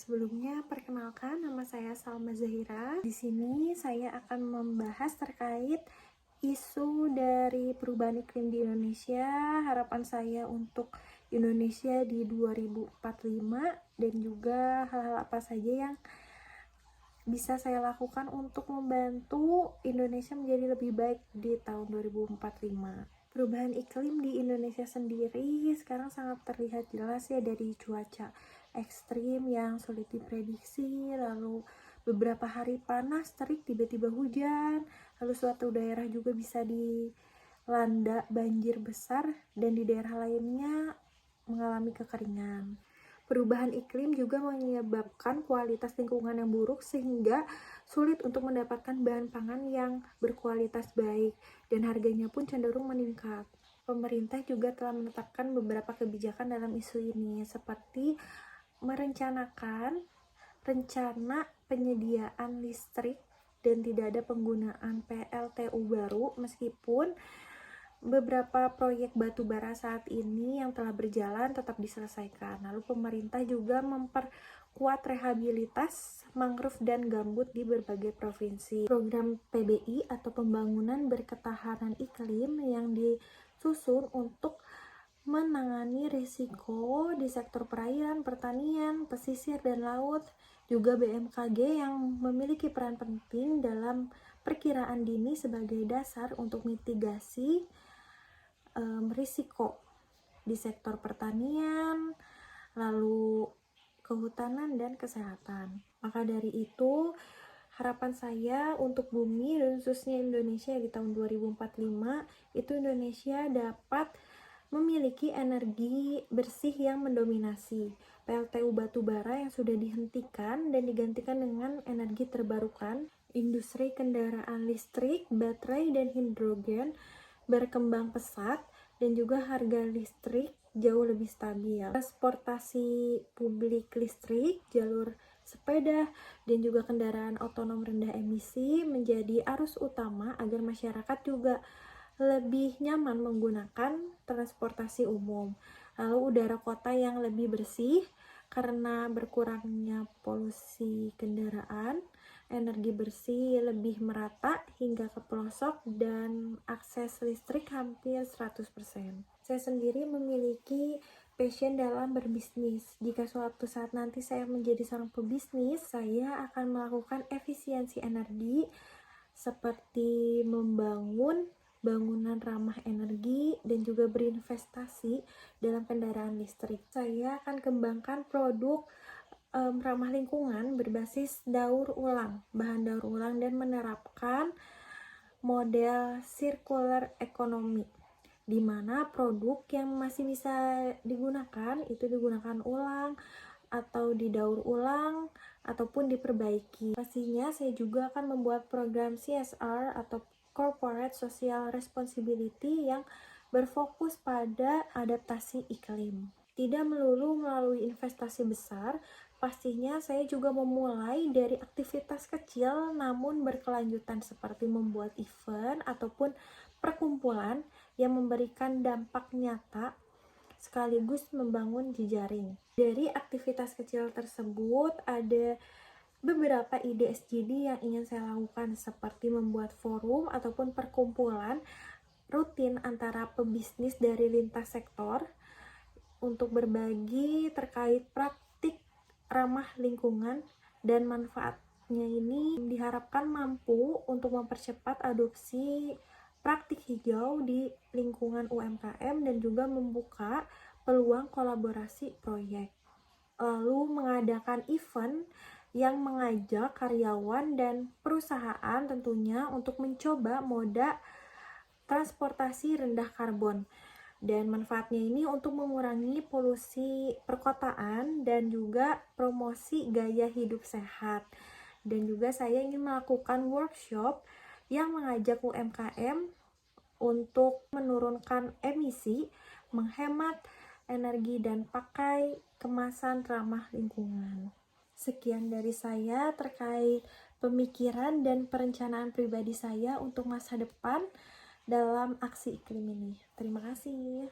Sebelumnya, perkenalkan nama saya Salma Zahira. Di sini saya akan membahas terkait isu dari perubahan iklim di Indonesia, harapan saya untuk Indonesia di 2045, dan juga hal-hal apa saja yang bisa saya lakukan untuk membantu Indonesia menjadi lebih baik di tahun 2045. Perubahan iklim di Indonesia sendiri sekarang sangat terlihat jelas ya, dari cuaca ekstrim yang sulit diprediksi, lalu beberapa hari panas terik tiba-tiba hujan, lalu suatu daerah juga bisa dilanda banjir besar dan di daerah lainnya mengalami kekeringan. Perubahan iklim juga menyebabkan kualitas lingkungan yang buruk sehingga sulit untuk mendapatkan bahan pangan yang berkualitas baik dan harganya pun cenderung meningkat. Pemerintah juga telah menetapkan beberapa kebijakan dalam isu ini, seperti merencanakan rencana penyediaan listrik dan tidak ada penggunaan PLTU baru, meskipun beberapa proyek batu bara saat ini yang telah berjalan tetap diselesaikan. Lalu pemerintah juga memperkuat rehabilitas mangrove dan gambut di berbagai provinsi. Program PBI atau Pembangunan Berketahanan Iklim yang disusun untuk menangani risiko di sektor perairan, pertanian, pesisir, dan laut. Juga BMKG yang memiliki peran penting dalam perkiraan dini sebagai dasar untuk mitigasi risiko di sektor pertanian, lalu kehutanan dan kesehatan. Maka dari itu, harapan saya untuk bumi dan khususnya Indonesia di tahun 2045 itu Indonesia dapat memiliki energi bersih yang mendominasi. PLTU batubara yang sudah dihentikan dan digantikan dengan energi terbarukan. Industri kendaraan listrik, baterai, dan hidrogen berkembang pesat dan juga harga listrik jauh lebih stabil. Transportasi publik listrik, jalur sepeda, dan juga kendaraan otonom rendah emisi menjadi arus utama agar masyarakat juga lebih nyaman menggunakan transportasi umum. Lalu udara kota yang lebih bersih karena berkurangnya polusi kendaraan, energi bersih lebih merata hingga ke pelosok, dan akses listrik hampir 100%. Saya sendiri memiliki passion dalam berbisnis. Jika suatu saat nanti saya menjadi seorang pebisnis, saya akan melakukan efisiensi energi seperti membangun bangunan ramah energi dan juga berinvestasi dalam kendaraan listrik. Saya akan kembangkan produk ramah lingkungan berbasis daur ulang, bahan daur ulang, dan menerapkan model circular economy, di mana produk yang masih bisa digunakan itu digunakan ulang atau didaur ulang ataupun diperbaiki. Pastinya saya juga akan membuat program CSR atau Corporate Social Responsibility yang berfokus pada adaptasi iklim. Tidak melulu melalui investasi besar, pastinya saya juga memulai dari aktivitas kecil namun berkelanjutan, seperti membuat event ataupun perkumpulan yang memberikan dampak nyata sekaligus membangun jejaring. Dari aktivitas kecil tersebut ada beberapa ide SGD yang ingin saya lakukan, seperti membuat forum ataupun perkumpulan rutin antara pebisnis dari lintas sektor untuk berbagi terkait praktik ramah lingkungan, dan manfaatnya ini diharapkan mampu untuk mempercepat adopsi praktik hijau di lingkungan UMKM dan juga membuka peluang kolaborasi proyek. Lalu mengadakan event yang mengajak karyawan dan perusahaan tentunya untuk mencoba moda transportasi rendah karbon. Dan manfaatnya ini untuk mengurangi polusi perkotaan dan juga promosi gaya hidup sehat. Dan juga saya ingin melakukan workshop yang mengajak UMKM untuk menurunkan emisi, menghemat energi, dan pakai kemasan ramah lingkungan. Sekian dari saya terkait pemikiran dan perencanaan pribadi saya untuk masa depan dalam aksi iklim ini. Terima kasih.